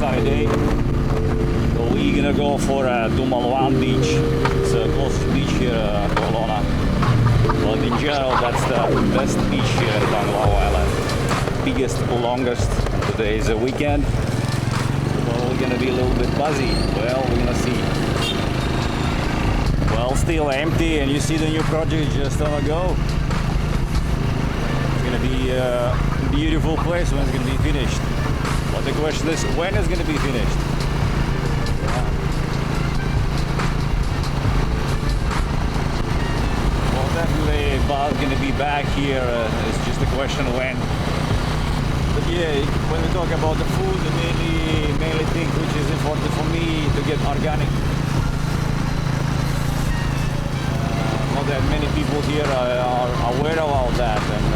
sunny day. So we're gonna go for Dumaluan beach. It's the closest beach here to Kelowna. But in general, that's the best beach here in Panglao Island. Biggest, longest. Today is a weekend. So we're gonna be a little bit busy. Well, we're gonna see. Well, still empty, and you see the new project just on the go. It's gonna be a beautiful place when it's gonna be finished. But the question is, when it's gonna be finished? Yeah. Well, definitely Bob's gonna be back here. It's just a question when. But yeah, when we talk about the food, the mainly thing which is important for me to get organic. Not that many people here are aware about that, and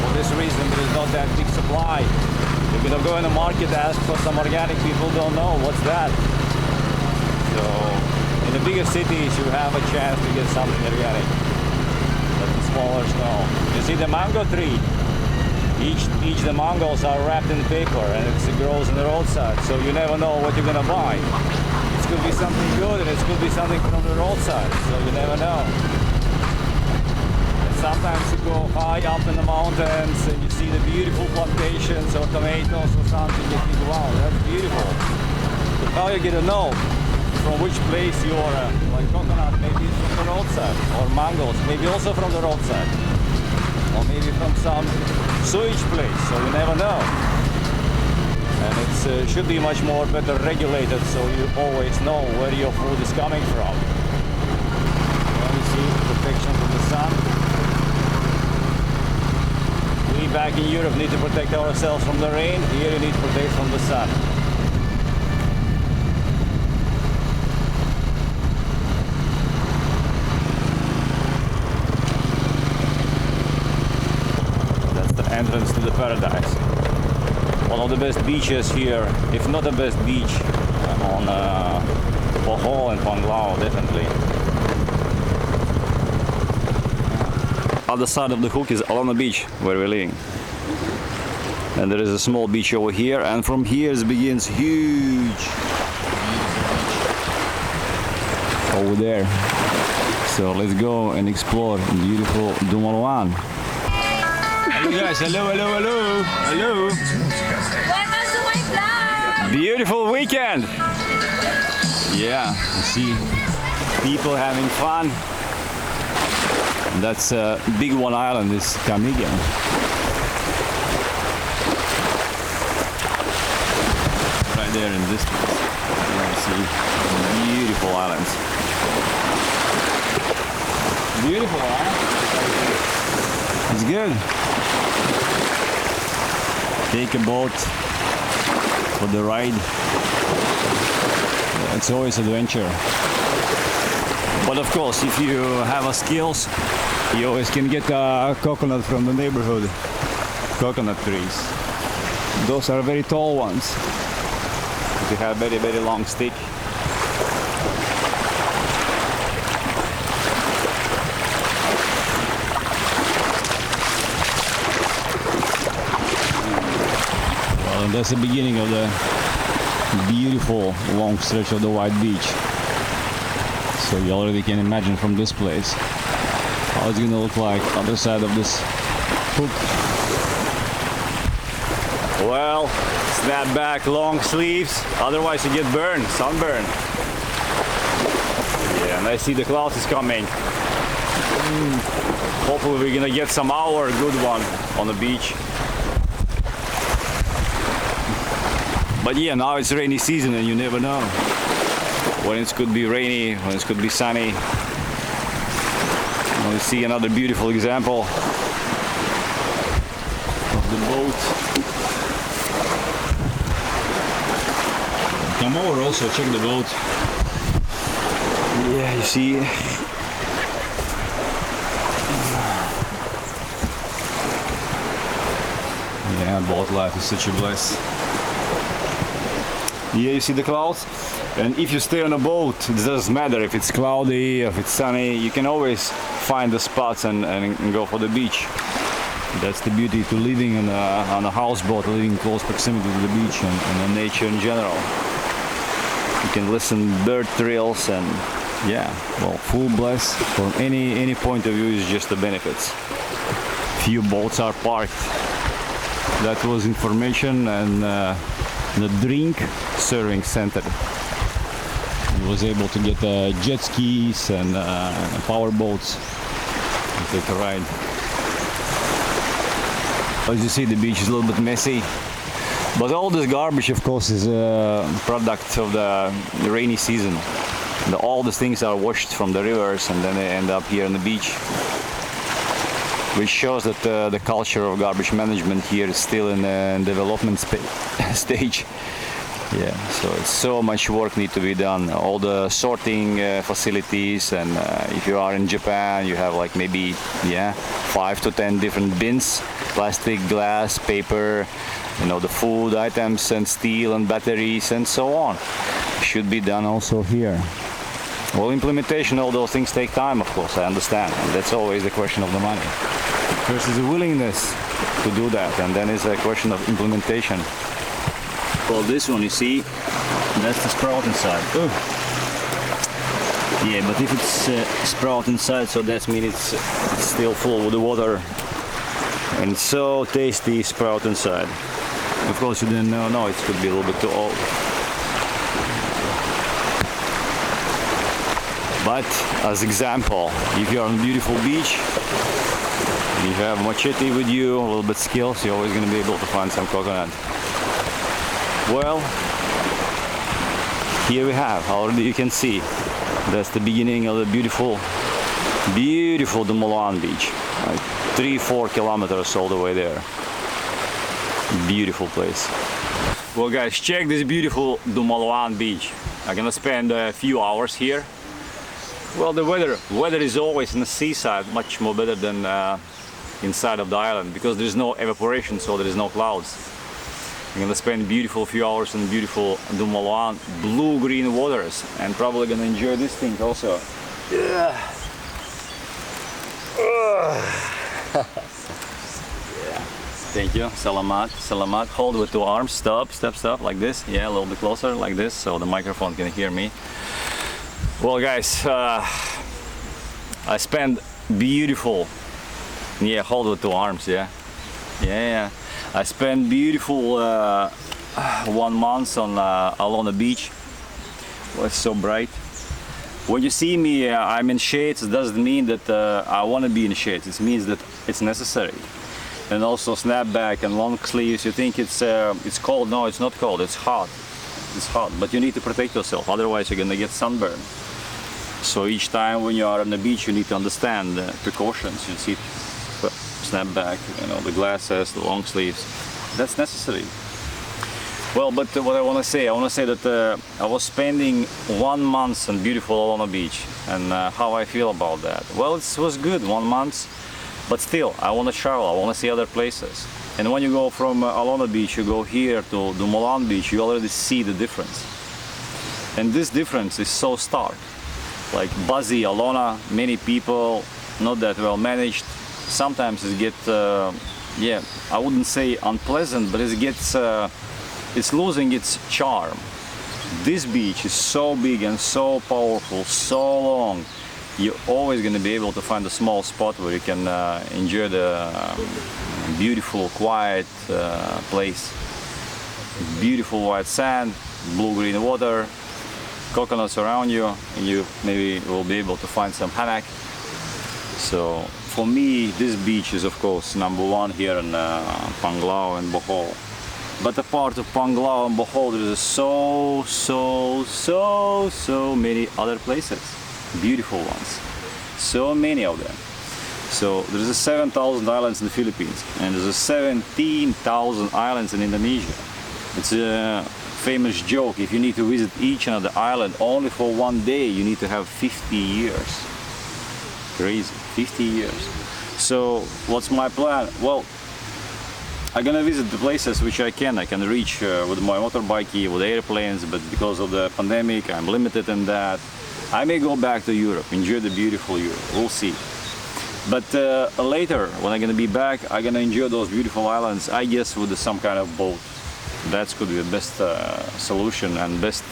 for this reason there is not that big supply. You're gonna go in the market, ask for some organic, people don't know what's that. So in the bigger cities you have a chance to get something organic, but the smaller no. You see the mango tree, each the mangoes are wrapped in paper, and it grows on the roadside, so you never know what you're gonna buy. It could be something good and it could be something from the roadside, so you never know. Sometimes you go high up in the mountains and you see the beautiful plantations or tomatoes or something, you think, wow, that's beautiful. But how you get to know from which place you are, like coconut, maybe it's from the roadside, or mangoes, maybe also from the roadside, or maybe from some sewage place, so you never know. And it should be much more better regulated, so you always know where your food is coming from. Well, you see protection from the sun. We back in Europe need to protect ourselves from the rain. Here you need to protect from the sun. That's the entrance to the paradise. One of the best beaches here, if not the best beach, on Bohol and Panglao, definitely. Other side of the hook is Alana Beach, where we're living. And there is a small beach over here, and from here it begins huge over there. So let's go and explore beautiful Dumaluan. Hello guys, hello, hello, hello, hello. Welcome to my vlog. Beautiful weekend. Yeah, you see people having fun. That's big one island is Kamigan. Right there in this place. You see beautiful islands. Beautiful, huh? It's good. Take a boat for the ride. It's always adventure. But of course, if you have a skills, you always can get a coconut from the neighborhood. Coconut trees. Those are very tall ones. They have very, very long stick. Well, and that's the beginning of the beautiful long stretch of the white beach. So you already can imagine from this place how it's gonna look like on the side of this hook. Well, snap back, long sleeves, otherwise you get burned, sunburn. Yeah, and I see the clouds is coming. Hopefully we're gonna get some hour, good one on the beach. But yeah, now it's rainy season and you never know when it could be rainy, when it could be sunny. We see another beautiful example of the boat. Come over also, check the boat. Yeah, you see. Yeah, boat life is such a bliss. Yeah, you see the clouds? And if you stay on a boat, it doesn't matter if it's cloudy, if it's sunny, you can always find the spots and go for the beach. That's the beauty to living on a houseboat, living in close proximity to the beach and nature in general. You can listen bird trills and yeah, well, full blast from any point of view is just the benefits. Few boats are parked. That was information and the drink serving center. I was able to get jet skis and power boats and take a ride. As you see, the beach is a little bit messy, but all this garbage, of course, is a product of the rainy season. All these things are washed from the rivers and then they end up here on the beach, which shows that the culture of garbage management here is still in the development stage. Yeah, so it's so much work need to be done. All the sorting facilities, and if you are in Japan, you have like maybe 5 to 10 different bins: plastic, glass, paper, you know, the food items and steel and batteries and so on. Should be done also here. Well, implementation, all those things take time, of course, I understand, and that's always the question of the money. First is the willingness to do that, and then it's a question of implementation. Well, this one, you see, that's the sprout inside. Oh. Yeah, but if it's sprout inside, so that means it's still full with the water, and it's so tasty sprout inside. Of course, you didn't know. No, it could be a little bit too old. But as example, if you're on a beautiful beach, you have machete with you, a little bit skills, you're always going to be able to find some coconut. Well, here we have, already you can see, that's the beginning of the beautiful, beautiful Dumaluan beach. Like 3-4 kilometers all the way there. Beautiful place. Well guys, check this beautiful Dumaluan beach. I'm gonna spend a few hours here. Well, the weather is always on the seaside much more better than inside of the island, because there's no evaporation, so there is no clouds. I'm gonna spend beautiful few hours in beautiful Dumaluan blue-green waters, and probably gonna enjoy this thing also. Yeah. Thank you. Salamat, salamat. Hold with 2 arms. Stop, step, stop, like this. Yeah, a little bit closer, like this, so the microphone can hear me. Well, guys, I spent beautiful. Yeah, hold with 2 arms. Yeah, yeah. I spent beautiful 1 month on along the beach. It was so bright. When you see me, I'm in shades. It doesn't mean that I want to be in shades. It means that it's necessary. And also snapback and long sleeves. You think it's cold? No, it's not cold. It's hot. It's hot. But you need to protect yourself. Otherwise, you're gonna get sunburn. So each time when you are on the beach, you need to understand the precautions. You see, snapback, you know, the glasses, the long sleeves. That's necessary. Well, but what I want to say that I was spending 1 month on beautiful Alona Beach, and how I feel about that. Well, it was good, 1 month, but still, I want to travel, I want to see other places. And when you go from Alona Beach, you go here to Dumaluan Beach, you already see the difference. And this difference is so stark. Like buzzy Alona, many people, not that well managed. Sometimes it gets, yeah, I wouldn't say unpleasant, but it gets, it's losing its charm. This beach is so big and so powerful, so long. You're always going to be able to find a small spot where you can enjoy the beautiful, quiet place. Beautiful white sand, blue-green water, coconuts around you, and you maybe will be able to find some hammock. So for me, this beach is of course #1 here in Panglao and Bohol. But apart of Panglao and Bohol, there is so many other places, beautiful ones, so many of them. So there's 7,000 islands in the Philippines, and there's 17,000 islands in Indonesia. It's a famous joke, if you need to visit each and other island only for 1 day, you need to have 50 years. Crazy, 50 years. So what's my plan? Well, I'm gonna visit the places which I can reach with my motorbike, with airplanes, but because of the pandemic, I'm limited in that. I may go back to Europe, enjoy the beautiful Europe, we'll see. But later, when I'm gonna be back, I'm gonna enjoy those beautiful islands, I guess with some kind of boat. That could be the best solution and best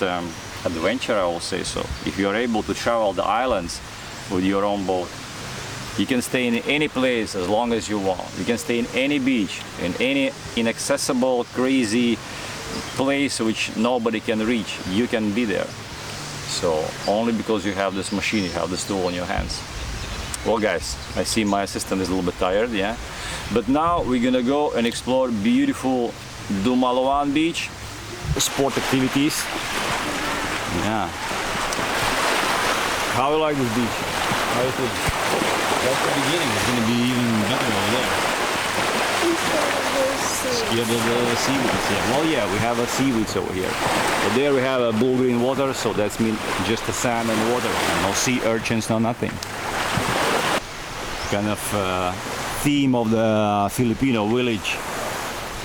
adventure, I will say so. If you're able to travel the islands with your own boat, you can stay in any place as long as you want. You can stay in any beach, in any inaccessible, crazy place which nobody can reach. You can be there. So only because you have this machine, you have this tool in your hands. Well guys, I see my assistant is a little bit tired, yeah? But now we're gonna go and explore beautiful Dumaluan beach, sport activities. Yeah. How do you like this beach? How is it? That's the beginning, it's gonna be even better over there. Scared of the seaweeds, yeah. Well yeah, we have a seaweeds over here. But there we have a blue-green water, so that's mean just the sand and water. And no sea urchins, no nothing. Kind of theme of the Filipino village.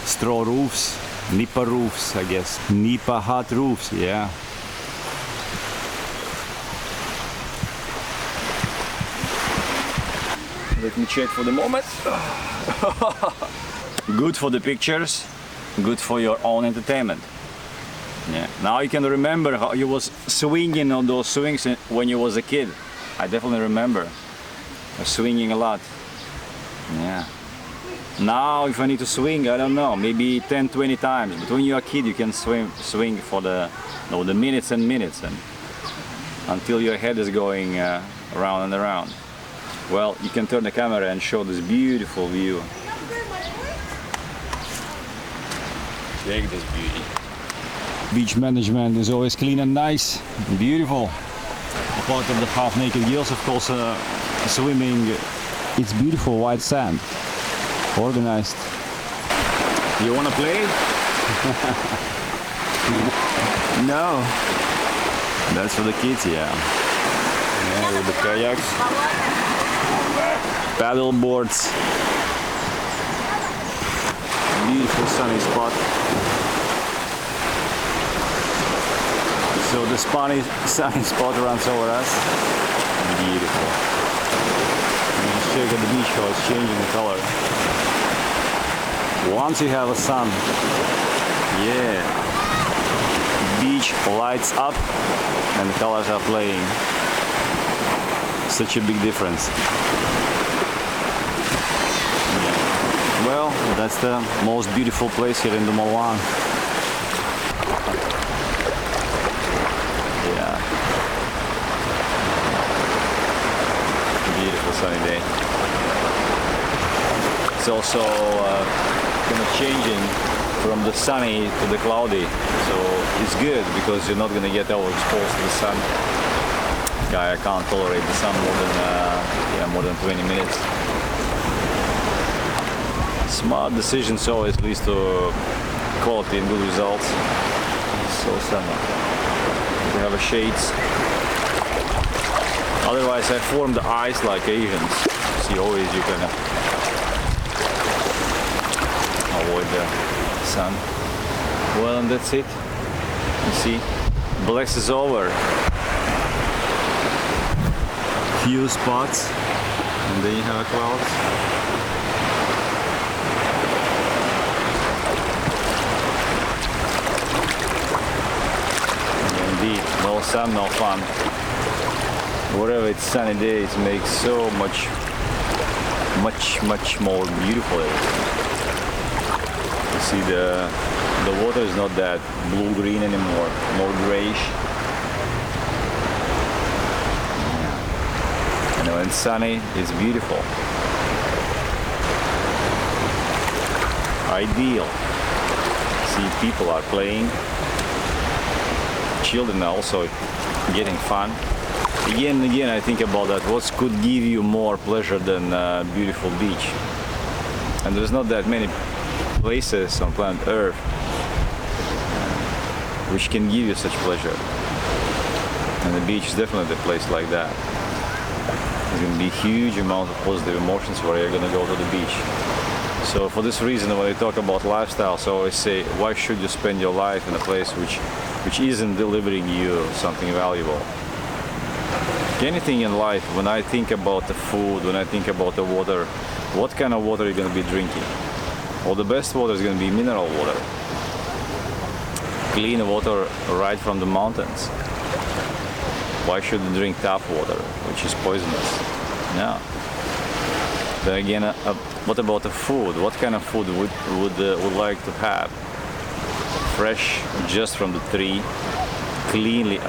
Straw roofs, nipa roofs, I guess. Nipa hut roofs, yeah. Let me check for the moment. Good for the pictures, good for your own entertainment. Yeah. Now you can remember how you was swinging on those swings when you was a kid. I definitely remember. Swinging a lot. Yeah. Now if I need to swing, I don't know, maybe 10-20 times. But when you're a kid you can swing for the minutes and minutes and until your head is going around and around. Well, you can turn the camera and show this beautiful view. Take this beauty. Beach management is always clean and nice, and beautiful. Apart of the half-naked girls, of course, swimming, it's beautiful white sand, organized. You wanna play? No. That's for the kids, yeah. Yeah, with the kayaks, paddle boards. Beautiful sunny spot. So the sunny spot runs over us. Beautiful. Let's check at the beach how it's changing the color. Once you have a sun, yeah, beach lights up and the colors are playing. Such a big difference. Yeah. Well, that's the most beautiful place here in Dumaluan. Yeah. Beautiful sunny day. It's also kind of changing from the sunny to the cloudy, so it's good because you're not going to get overexposed to the sun. I can't tolerate the sun more than 20 minutes. Smart decisions always leads to quality and good results. So sunny. We have a shades. Otherwise I form the eyes like Asians. See, always you can avoid the sun. Well, and that's it. You see, Bless is over. Few spots, and then you have clouds. Indeed, no sun, no fun. Whatever it's sunny day, it makes so much more beautiful. You see the water is not that blue-green anymore, more grayish. When it's sunny, it's beautiful. Ideal. See, people are playing. Children are also getting fun. Again and again I think about that. What could give you more pleasure than a beautiful beach? And there's not that many places on planet Earth which can give you such pleasure. And the beach is definitely a place like that. There's going to be a huge amount of positive emotions where you're going to go to the beach. So for this reason, when I talk about lifestyles, I always say, why should you spend your life in a place which isn't delivering you something valuable? anything in life, when I think about the food, when I think about the water, what kind of water are you going to be drinking? Well, the best water is going to be mineral water. Clean water right from the mountains. Why should you drink tap water, which is poisonous? No. Then again, what about the food? What kind of food would like to have? Fresh, just from the tree, cleanly,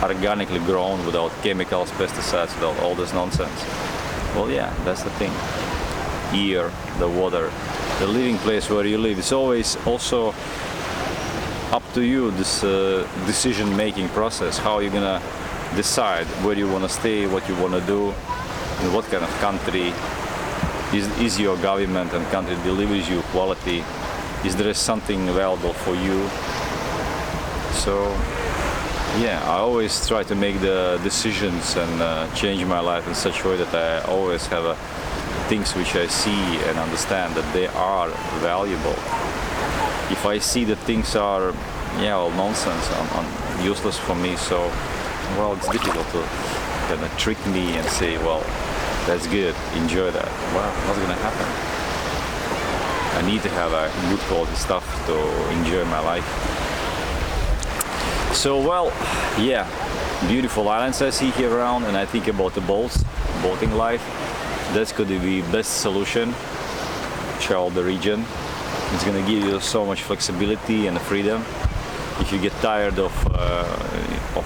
organically grown, without chemicals, pesticides, without all this nonsense. Well, yeah, that's the thing. Air, the water, the living place where you live. It's always also up to you, this decision-making process. How you're gonna decide where you want to stay, what you want to do, in what kind of country. Is your government and country delivers you quality? Is there something available for you? So yeah, I always try to make the decisions and change my life in such a way that I always have things which I see and understand that they are valuable. If I see that things are nonsense, useless for me, so well, it's difficult to kind of trick me and say, well, that's good, enjoy that. Well, what's gonna happen? I need to have a good quality stuff to enjoy my life. So, well, yeah, beautiful islands I see here around, and I think about the boating life. That's could be the best solution. Travel the region. It's gonna give you so much flexibility and freedom. If you get tired of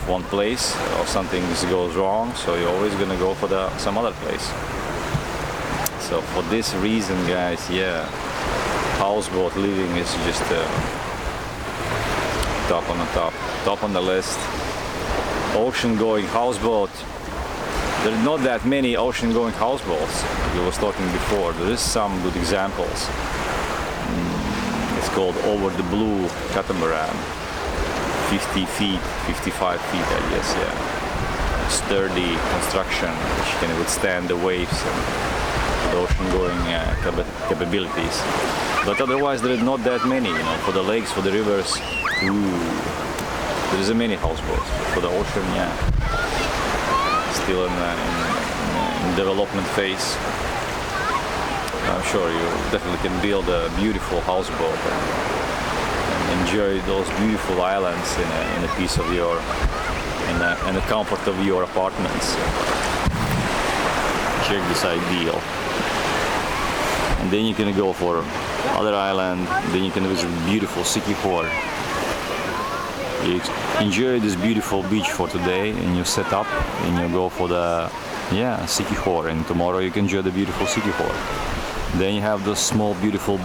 one place or something goes wrong, so you're always gonna go for some other place. So for this reason, guys, yeah, houseboat living is just top on the list. Ocean-going houseboat. There are not that many ocean-going houseboats. Like I was talking before. There is some good examples. It's called Over the Blue catamaran. 50 feet, 55 feet, I guess, yeah. Sturdy construction, which can withstand the waves and the ocean-going capabilities. But otherwise, there are not that many, you know, for the lakes, for the rivers. There is a many houseboats. For the ocean, yeah, still in development phase. I'm sure you definitely can build a beautiful houseboat and enjoy those beautiful islands in a piece of your, in the comfort of your apartments. Check this ideal. And then you can go for other island. Then you can visit beautiful Sikihor. You enjoy this beautiful beach for today, and you set up and you go for the Sikihor, and tomorrow you can enjoy the beautiful Sikihor. Then you have the small beautiful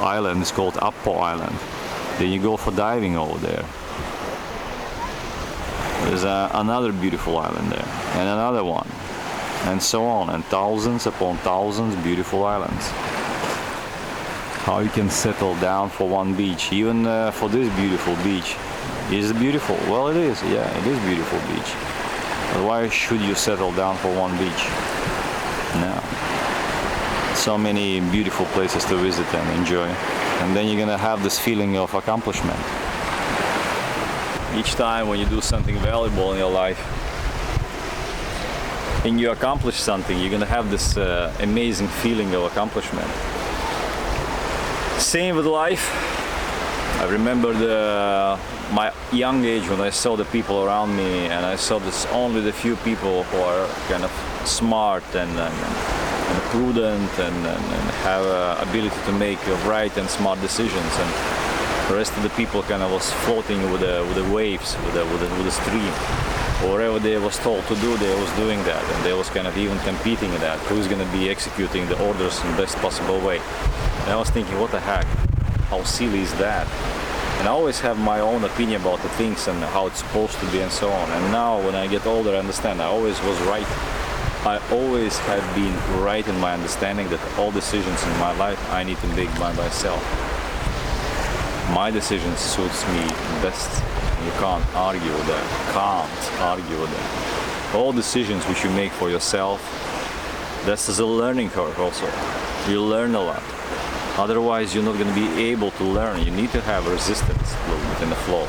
island. It's called Appo Island. Then you go for diving over there. There's another beautiful island there, and another one, and so on, and thousands upon thousands beautiful islands. How you can settle down for one beach, even for this beautiful beach. Is it beautiful? Well, it is. Yeah, it is beautiful beach. But why should you settle down for one beach? No. So many beautiful places to visit and enjoy, and then you're gonna have this feeling of accomplishment. Each time when you do something valuable in your life and you accomplish something, you're gonna have this amazing feeling of accomplishment. Same with life. I remember my young age when I saw the people around me, and I saw this only the few people who are kind of smart and prudent and have ability to make right and smart decisions, and the rest of the people kind of was floating with the waves, with the stream. Whatever they was told to do, they was doing that, and they was kind of even competing in that. Who's going to be executing the orders in the best possible way? And I was thinking, what the heck? How silly is that? And I always have my own opinion about the things and how it's supposed to be and so on. And now when I get older, I understand I always was right. I always have been right in my understanding that all decisions in my life I need to make by myself. My decision suits me best. You can't argue with that. Can't argue with that. All decisions which you make for yourself, this is a learning curve also. You learn a lot. Otherwise, you're not going to be able to learn. You need to have resistance a little bit in the flow.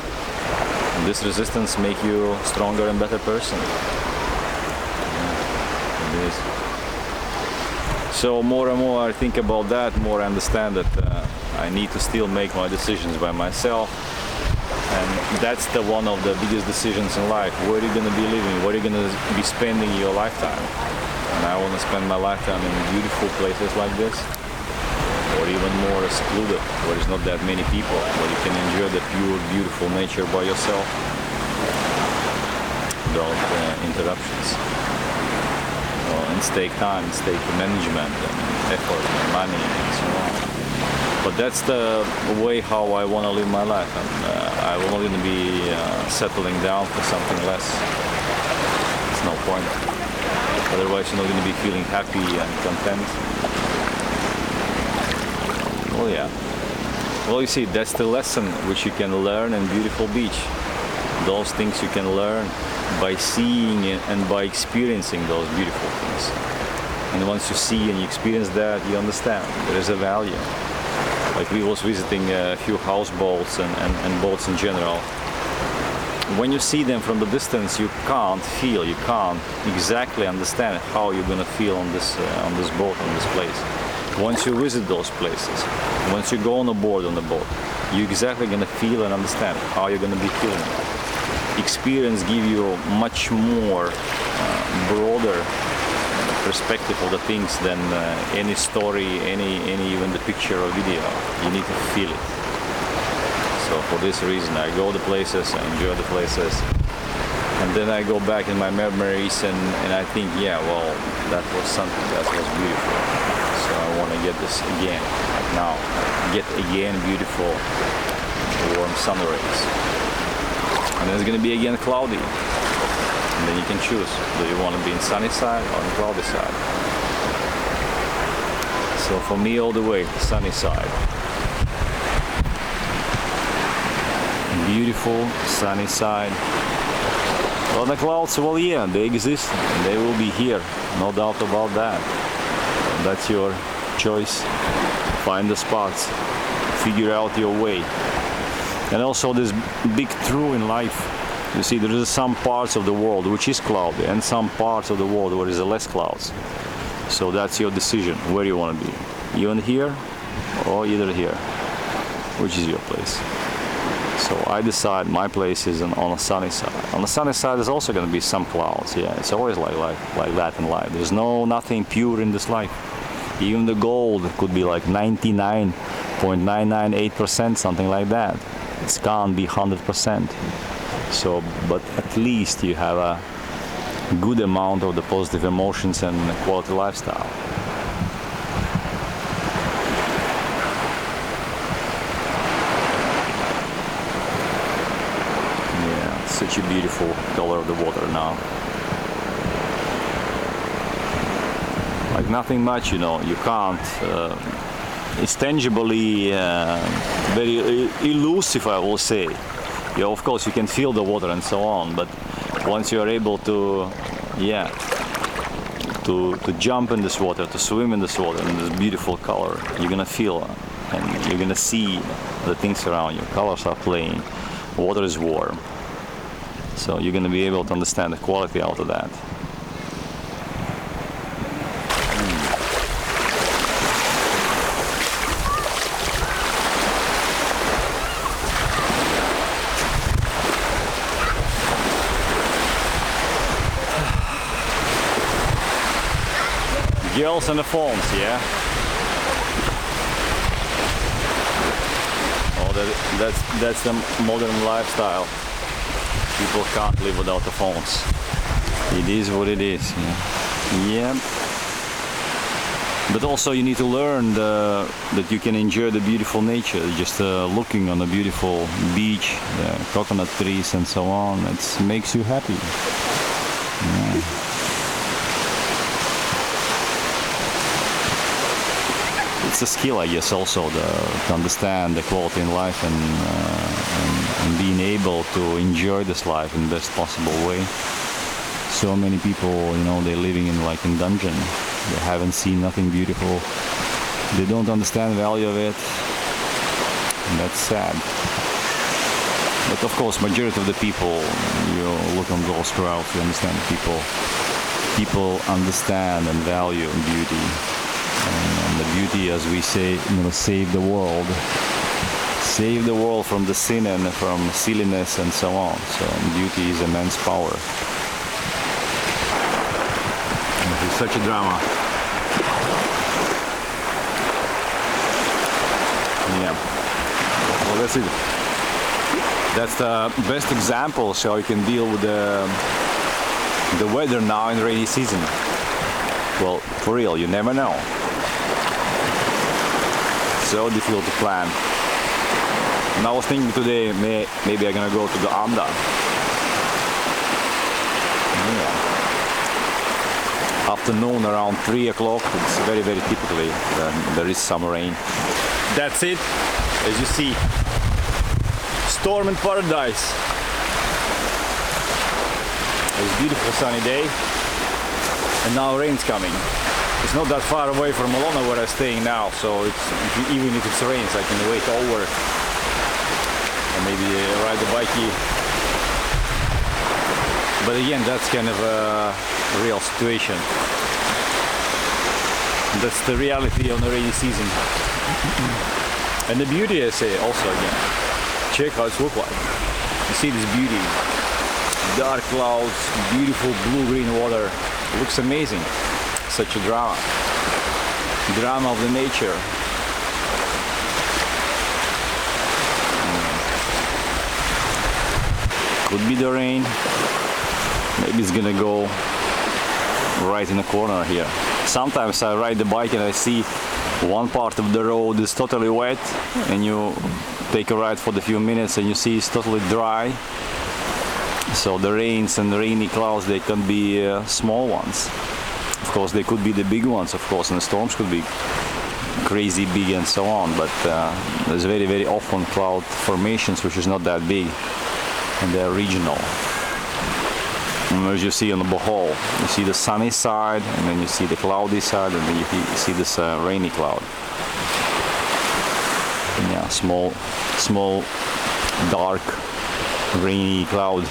And this resistance make you stronger and better person. It is. So more and more I think about that, more I understand that I need to still make my decisions by myself. And that's the one of the biggest decisions in life. Where are you going to be living? Where are you going to be spending your lifetime? And I want to spend my lifetime in beautiful places like this, or even more secluded, where there's not that many people, where you can enjoy the pure, beautiful nature by yourself without interruptions. And take time, take management and effort and money and so on. But that's the way how I want to live my life, and I will not going to be settling down for something less. It's no point. Otherwise, you're not going to be feeling happy and content. Well, yeah. Well, you see, that's the lesson which you can learn in beautiful beach. Those things you can learn by seeing and by experiencing those beautiful things. And once you see and you experience that, you understand there is a value. Like we was visiting a few houseboats and boats in general. When you see them from the distance, you can't feel, you can't exactly understand how you're gonna feel on this boat, on this place. Once you visit those places, once you go on board on the boat, you're exactly gonna feel and understand how you're gonna be feeling. Experience give you much more broader perspective of the things than any story, any even the picture or video. You need to feel it. So for this reason, I go to places, I enjoy the places, and then I go back in my memories and I think, yeah, well, that was something that was beautiful. So I want to get this again, like now, get again beautiful warm sun rays. And then it's going to be again cloudy. And then you can choose, do you want to be in sunny side or on cloudy side? So for me, all the way, sunny side. Beautiful sunny side. Well, the clouds, well, yeah, they exist. And they will be here, no doubt about that. That's your choice. Find the spots, figure out your way. And also this big truth in life. You see, there is some parts of the world which is cloudy and some parts of the world where there is less clouds. So that's your decision, where you want to be. Even here or either here. Which is your place? So I decide my place is on a sunny side. On the sunny side there's also going to be some clouds. Yeah, it's always like that in life. There's nothing pure in this life. Even the gold could be like 99.998%, something like that. It can't be 100%. So, but at least you have a good amount of the positive emotions and quality lifestyle. Yeah, such a beautiful color of the water now. Like nothing much, you know, you can't. It's tangibly very elusive, I will say. Yeah, of course you can feel the water and so on, but once you are able to, yeah, to jump in this water, to swim in this water in this beautiful color, you're gonna feel and you're gonna see the things around you. Colors are playing, water is warm, so you're gonna be able to understand the quality out of that. Girls and the phones, yeah. Oh, that's the modern lifestyle. People can't live without the phones. It is what it is. Yeah. But also you need to learn that you can enjoy the beautiful nature. Just looking on the beautiful beach, the coconut trees and so on. It makes you happy. Yeah. It's a skill, I guess, also to understand the quality in life and being able to enjoy this life in the best possible way. So many people, you know, they're living in dungeon. They haven't seen nothing beautiful. They don't understand the value of it, and that's sad. But of course, majority of the people, you look on those crowds, you understand people understand and value beauty. And the beauty, as we say, save the world. Save the world from the sin and from silliness and so on. So beauty is immense power. It's such a drama. Yeah. Well, that's it. That's the best example so you can deal with the weather now in rainy season. Well, for real, you never know. So difficult to plan. And I was thinking today, maybe I'm gonna go to the Anda. Yeah. Afternoon around 3 o'clock, it's very, very typically there is some rain. That's it, as you see. Storm in paradise. It's a beautiful sunny day, and now rain's coming. It's not that far away from Malona where I'm staying now, so even if it rains, I can wait over and maybe ride the bike. But again, that's kind of a real situation. That's the reality of the rainy season. And the beauty, I say also again, check how it looks like. You see this beauty, dark clouds, beautiful blue-green water. It looks amazing. Such a drama of the nature. Could be the rain. Maybe it's gonna go right in the corner here. Sometimes I ride the bike and I see one part of the road is totally wet, and you take a ride for the few minutes and you see it's totally dry. So the rains and the rainy clouds, they can be small ones. Of course, they could be the big ones, of course, and the storms could be crazy big and so on, but there's very, very often cloud formations which is not that big, and they're regional. And as you see on the Bohol, you see the sunny side, and then you see the cloudy side, and then you see this rainy cloud. And yeah, small, dark, rainy cloud.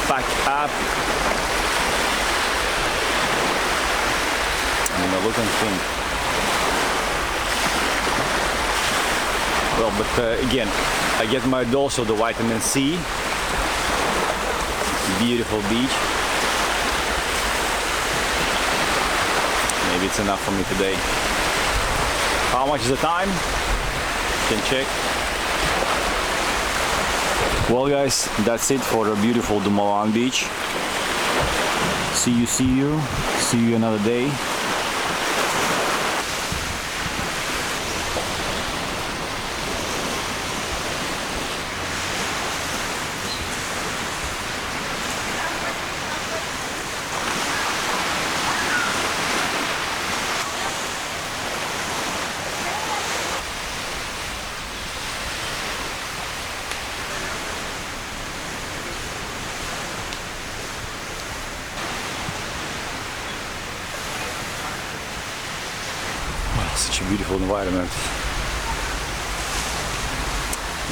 Back up. And look and think. Well, but again, I get my dose of the vitamin C. Beautiful beach. Maybe it's enough for me today. How much is the time? You can check. Well guys, that's it for the beautiful Dumaluan beach. See you another day. Such a beautiful environment.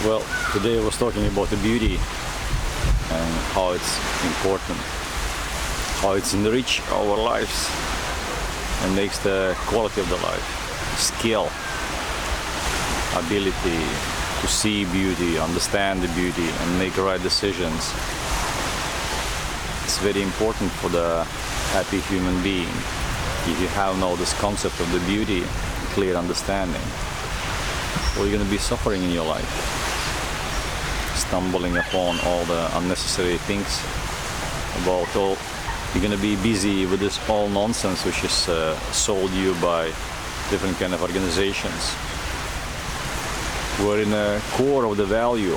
Well, today I was talking about the beauty and how it's important, how it's enrich our lives and makes the quality of the life, skill, ability to see beauty, understand the beauty and make the right decisions. It's very important for the happy human being. If you have now this concept of the beauty, clear understanding, well, you're going to be suffering in your life, stumbling upon all the unnecessary things about all. You're going to be busy with this all nonsense which is sold you by different kind of organizations, where in the core of the value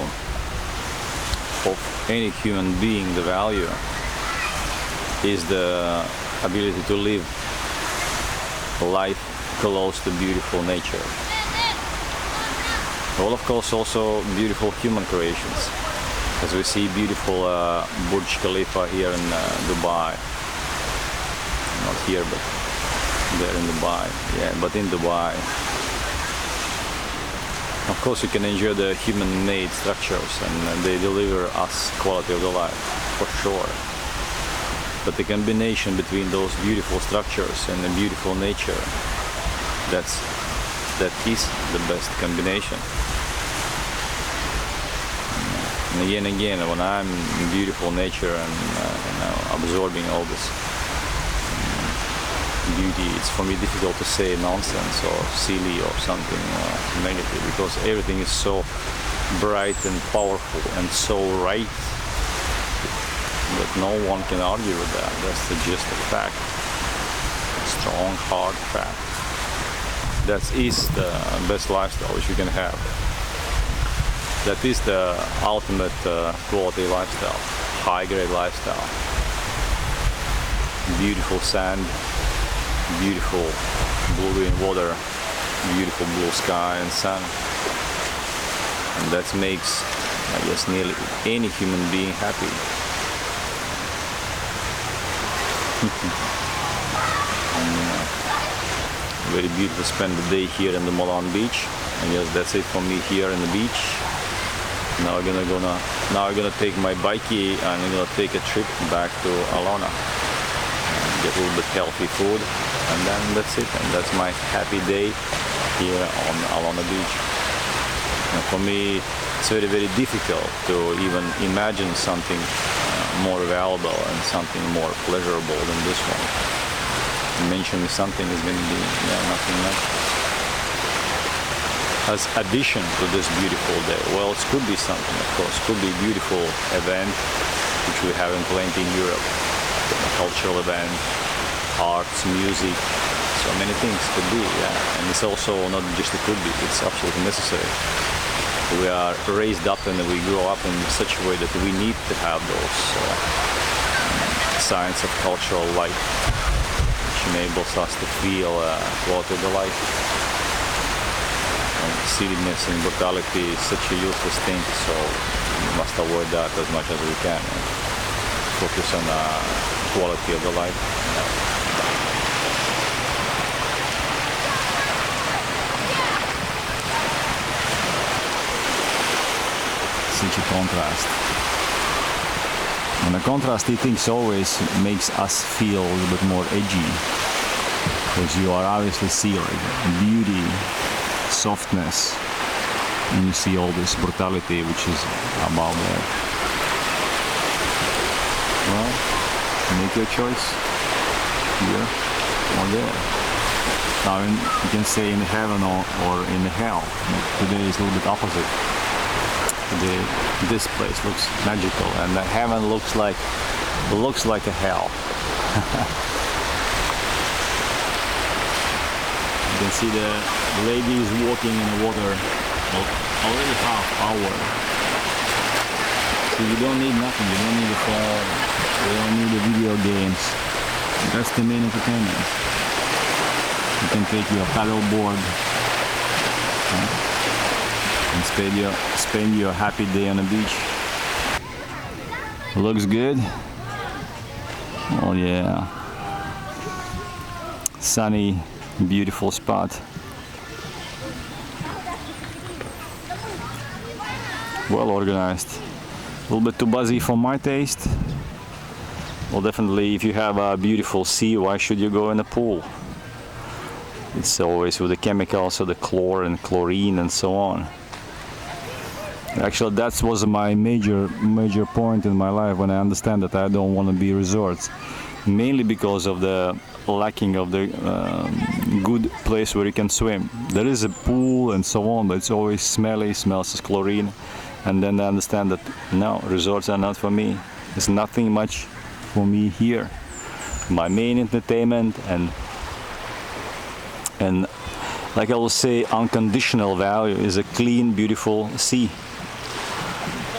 of any human being, the value is the ability to live life close to beautiful nature. Well, of course, also beautiful human creations, as we see beautiful Burj Khalifa here in Dubai. Not here, but there in Dubai. Yeah, but in Dubai. Of course, you can enjoy the human-made structures, and they deliver us quality of the life, for sure. But the combination between those beautiful structures and the beautiful nature, that is the best combination. And again, when I'm in beautiful nature and absorbing all this beauty, it's for me difficult to say nonsense or silly or something negative, because everything is so bright and powerful and so right that no one can argue with that. That's just a fact, a strong, hard fact. That is the best lifestyle which you can have. That is the ultimate quality lifestyle, high-grade lifestyle. Beautiful sand, beautiful blue-green water, beautiful blue sky and sun. And that makes, I guess, nearly any human being happy. Very beautiful to spend the day here in the Dumaluan beach. I guess that's it for me here in the beach. Now I'm gonna take my bikey and I'm gonna take a trip back to Alona. Get a little bit healthy food, and then that's it. And that's my happy day here on Alona beach. And for me, it's very, very difficult to even imagine something more valuable and something more pleasurable than this one. To mention something is going to be nothing much. As addition to this beautiful day, well, it could be something, of course. Could be a beautiful event, which we have in plenty in Europe. A cultural event, arts, music, so many things could be, yeah. And it's also not just it could be, it's absolutely necessary. We are raised up and we grow up in such a way that we need to have those signs of cultural life, which enables us to feel quality of the life. And silliness and brutality is such a useless thing, so we must avoid that as much as we can and focus on the quality of the life. Such a contrast. And the contrasty things always makes us feel a little bit more edgy, because you are obviously see like beauty, softness, and you see all this brutality which is about there. Well, make your choice here or there. Now you can say in heaven or in hell. Today is a little bit opposite. This place looks magical, and the heaven looks like a hell. You can see the ladies walking in the water already half hour. So you don't need nothing. You don't need a phone. You don't need the video games. That's the main entertainment. You can take your paddle board. And spend your happy day on the beach. Looks good. Oh yeah. Sunny, beautiful spot. Well organized. A little bit too buzzy for my taste. Well, definitely if you have a beautiful sea, why should you go in a pool? It's always with the chemicals, so the chlor and chlorine and so on. Actually, that was my major point in my life when I understand that I don't want to be resorts, mainly because of the lacking of the good place where you can swim. There is a pool and so on, but it's always smelly, smells of chlorine, and then I understand that no, resorts are not for me. There's nothing much for me here. My main entertainment and like I will say, unconditional value is a clean, beautiful sea.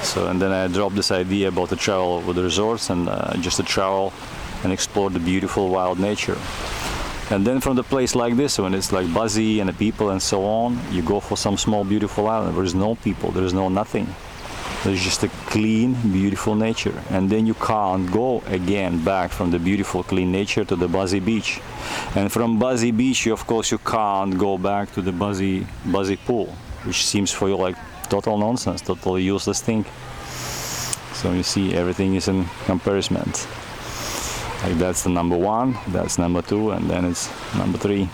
So, and then I dropped this idea about to travel with the resorts and just to travel and explore the beautiful wild nature. And then from the place like this, when it's like buzzy and the people and so on, you go for some small beautiful island where there's no people, there's no nothing. There's just a clean, beautiful nature. And then you can't go again back from the beautiful, clean nature to the buzzy beach. And from buzzy beach, of course, you can't go back to the buzzy pool. which seems for you like total nonsense, totally useless thing. So you see, everything is in comparison. Like that's the number 1, that's number 2, and then it's number 3.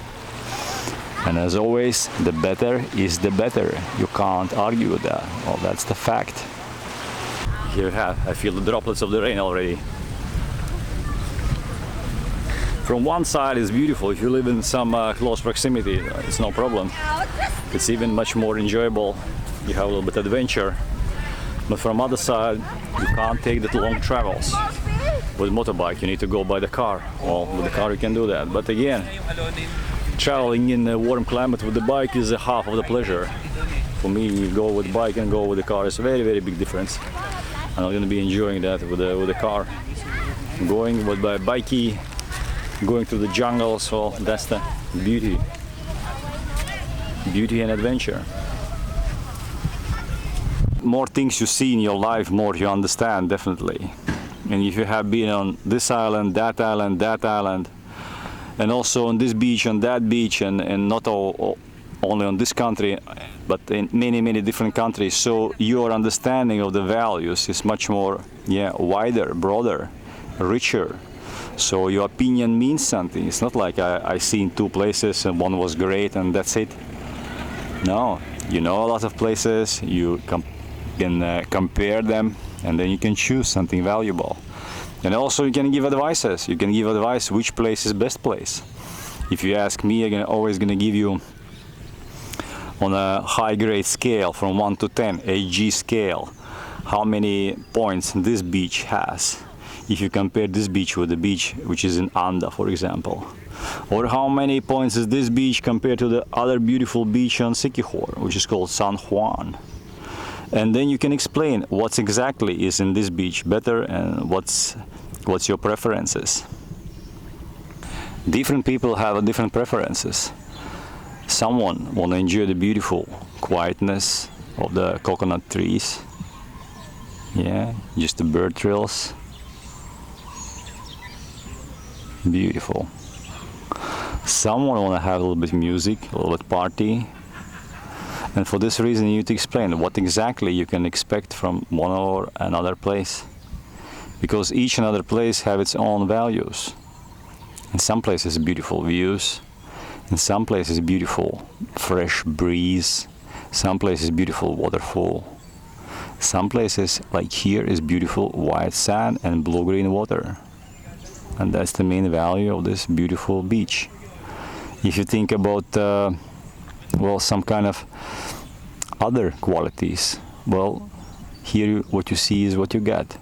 And as always, the better is the better. You can't argue with that. Well, that's the fact. Here I feel the droplets of the rain already. From one side it's beautiful. If you live in some close proximity, it's no problem. It's even much more enjoyable. You have a little bit of adventure. But from other side, you can't take that long travels. With motorbike, you need to go by the car. Well, with the car you can do that. But again, traveling in a warm climate with the bike is a half of the pleasure. For me, you go with bike and go with the car is a very, very big difference. I'm not going to be enjoying that with the car. Going with my bikey, going through the jungle, so that's the beauty. Beauty and adventure. More things you see in your life, more you understand, definitely. And if you have been on this island, that island, that island, and also on this beach, on that beach, and not only on this country, but in many, many different countries, so your understanding of the values is much more, wider, broader, richer. So your opinion means something. It's not like I seen 2 places and one was great and that's it. No, you know a lot of places, you can compare them, and then you can choose something valuable. And also you can give advices. You can give advice which place is best place. If you ask me, I'm always going to give you on a high grade scale from 1 to 10, a G scale, how many points this beach has. If you compare this beach with the beach which is in Anda, for example. Or how many points is this beach compared to the other beautiful beach on Siquijor, which is called San Juan. And then you can explain what's exactly is in this beach better and what's your preferences. Different people have different preferences. Someone want to enjoy the beautiful quietness of the coconut trees. Yeah, just the bird trills. Beautiful. Someone want to have a little bit of music, a little bit party. And for this reason you need to explain what exactly you can expect from one or another place. Because each and other place have its own values. In some places beautiful views, in some places beautiful fresh breeze, some places beautiful waterfall, some places like here is beautiful white sand and blue-green water. And that's the main value of this beautiful beach. If you think about some kind of other qualities, well, here what you see is what you get.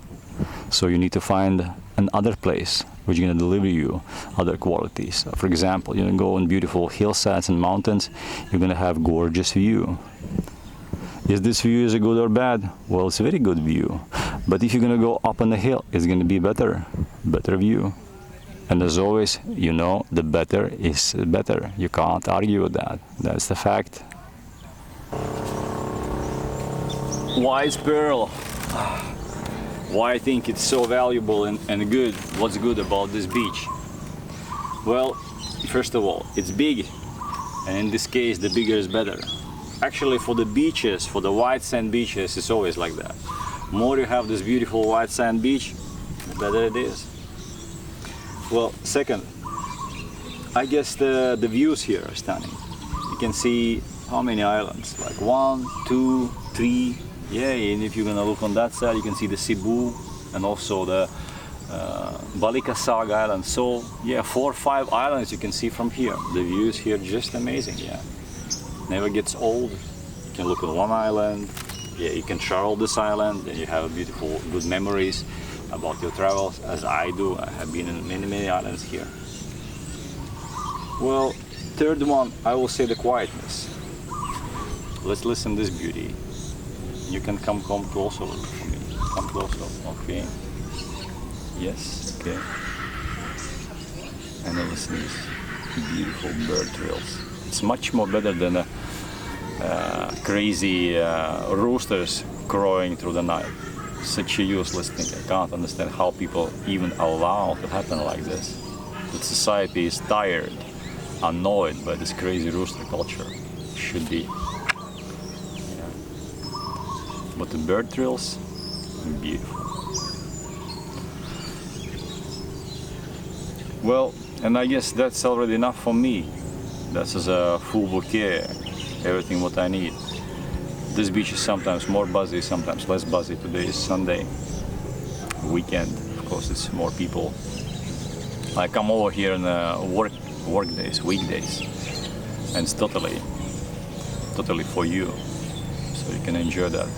So you need to find another place which is going to deliver you other qualities. For example, you go on beautiful hillsides and mountains, you're going to have gorgeous view. Is this view is good or bad? Well, it's a very good view. But if you're going to go up on the hill, it's going to be better view. And as always, the better is better. You can't argue with that. That's the fact. Why it's pearl? Why I think it's so valuable and good. What's good about this beach? Well, first of all, it's big. And in this case, the bigger is better. Actually, for the beaches, for the white sand beaches, it's always like that. More you have this beautiful white sand beach, the better it is. Well, second, I guess the views here are stunning. You can see how many islands, like 1, 2, 3. Yeah, and if you're gonna look on that side, you can see the Cebu and also the Balikasag Island. So yeah, 4 or 5 islands you can see from here. The views here just amazing. Yeah, never gets old. You can look at one island. Yeah, you can travel this island and you have beautiful, good memories about your travels, as I do. I have been in many, many islands here. Well, third one, I will say the quietness. Let's listen to this beauty. You can come closer for me. Come closer, okay. Yes, okay. And then listen to these beautiful bird trills. It's much more better than crazy roosters crowing through the night. Such a useless thing. I can't understand how people even allow to happen like this. The society is tired, annoyed by this crazy rooster culture. Should be But the bird trills, beautiful. Well, and I guess that's already enough for me. This is a full bouquet, everything what I need. This beach is sometimes more busy, sometimes less busy. Today is Sunday, weekend, of course it's more people. I come over here on work days, weekdays, and it's totally for you, so you can enjoy that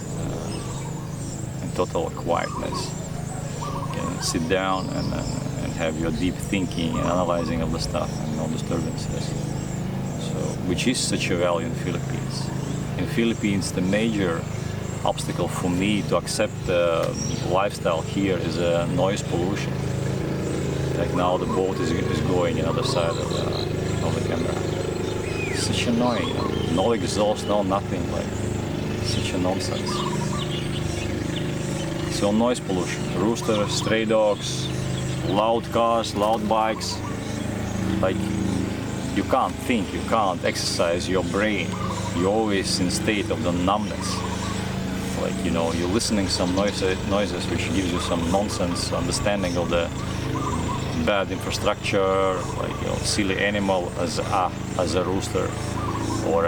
in total quietness. You can sit down and have your deep thinking and analyzing of the stuff and no disturbances. So, which is such a value in Philippines. In Philippines, the major obstacle for me to accept the lifestyle here is noise pollution. Like now the boat is going on the other side of the camera. It's such annoying, you know? No exhaust, no nothing, like such a nonsense. So noise pollution, roosters, stray dogs, loud cars, loud bikes. Like you can't think, you can't exercise your brain. You're always in state of the numbness. Like, you know, you're listening some noises which gives you some nonsense understanding of the bad infrastructure, like, you know, silly animal as a rooster, or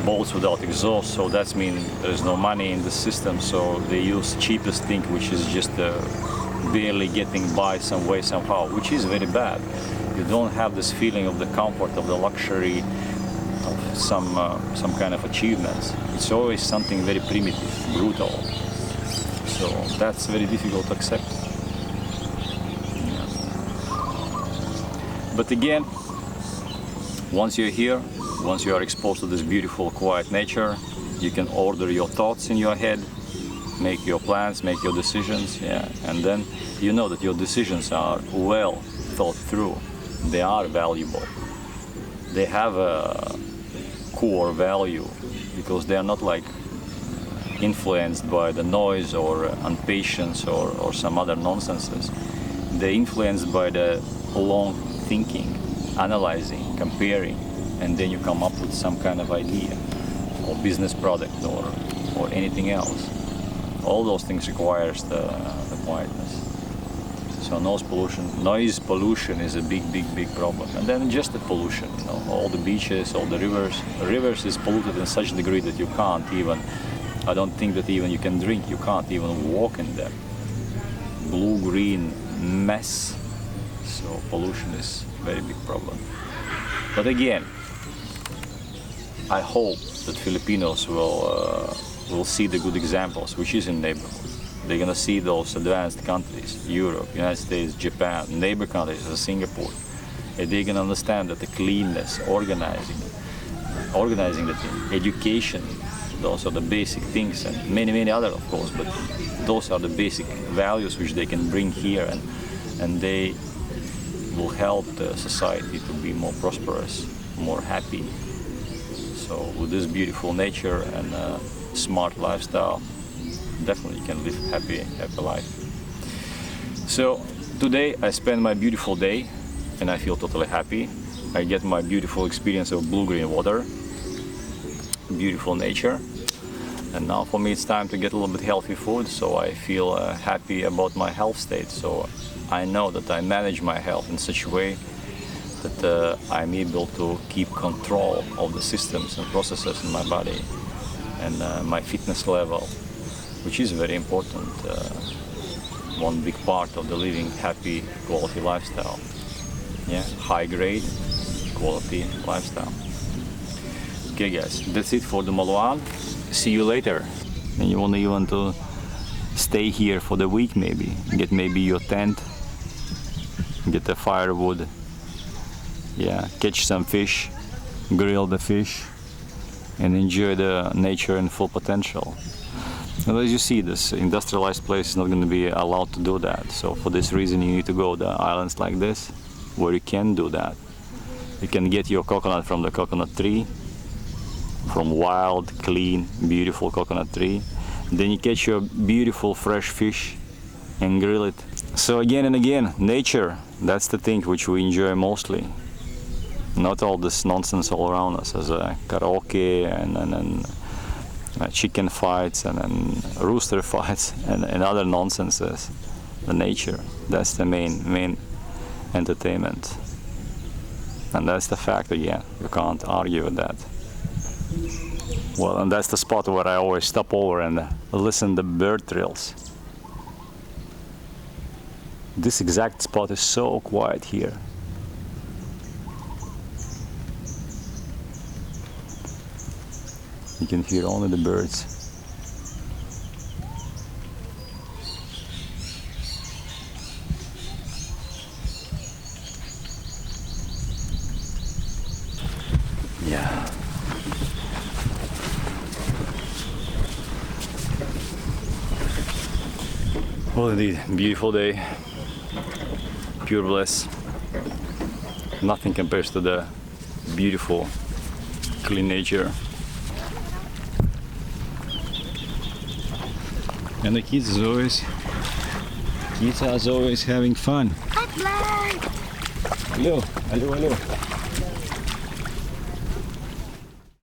boats without exhaust. So that means there's no money in the system, so they use cheapest thing, which is just barely getting by some way somehow, which is very bad. You don't have this feeling of the comfort, of the luxury, of some kind of achievements. It's always something very primitive, brutal. So that's very difficult to accept. Yeah. But again, once you're here, once you are exposed to this beautiful, quiet nature, you can order your thoughts in your head, make your plans, make your decisions, yeah, and then you know that your decisions are well thought through. They are valuable. They have a core value because they are not like influenced by the noise or impatience or some other nonsenses. They're influenced by the long thinking, analyzing, comparing, and then you come up with some kind of idea or business product or anything else. All those things requires the quietness. So noise pollution is a big problem. And then just the pollution, you know, all the beaches, all the rivers. The rivers is polluted in such a degree that you can't even, I don't think that even you can drink, you can't even walk in them. Blue-green mess. So pollution is a very big problem. But again, I hope that Filipinos will see the good examples, which is in neighborhood. They're gonna see those advanced countries, Europe, United States, Japan, neighbor countries, Singapore. And they're gonna understand that the cleanness, organizing the thing, education, those are the basic things, and many other, of course, but those are the basic values which they can bring here, and they will help the society to be more prosperous, more happy. So with this beautiful nature and smart lifestyle, definitely you can live happy life. So today I spend my beautiful day and I feel totally happy. I get my beautiful experience of blue-green water, beautiful nature, and now for me it's time to get a little bit healthy food, so I feel happy about my health state. So I know that I manage my health in such a way that I'm able to keep control of the systems and processes in my body and my fitness level, which is very important, one big part of the living happy, quality lifestyle. Yeah, high grade, quality lifestyle. Okay guys, that's it for Dumaluan. See you later. And you want even to stay here for the week maybe, get maybe your tent, get the firewood, yeah, catch some fish, grill the fish, and enjoy the nature in full potential. And as you see, this industrialized place is not going to be allowed to do that. So for this reason you need to go to islands like this, where you can do that. You can get your coconut from the coconut tree, from wild, clean, beautiful coconut tree. Then you catch your beautiful fresh fish and grill it. So again and again, nature, that's the thing which we enjoy mostly. Not all this nonsense all around us as a karaoke chicken fights and then rooster fights and other nonsenses. The nature, that's the main entertainment. And that's the fact again, you can't argue with that. Well, and that's the spot where I always stop over and listen to bird trills. This exact spot is so quiet here. You can hear only the birds. Yeah. Well, indeed, beautiful day, pure bliss. Nothing compares to the beautiful, clean nature. And the kids are always having fun. Hello, hello, hello.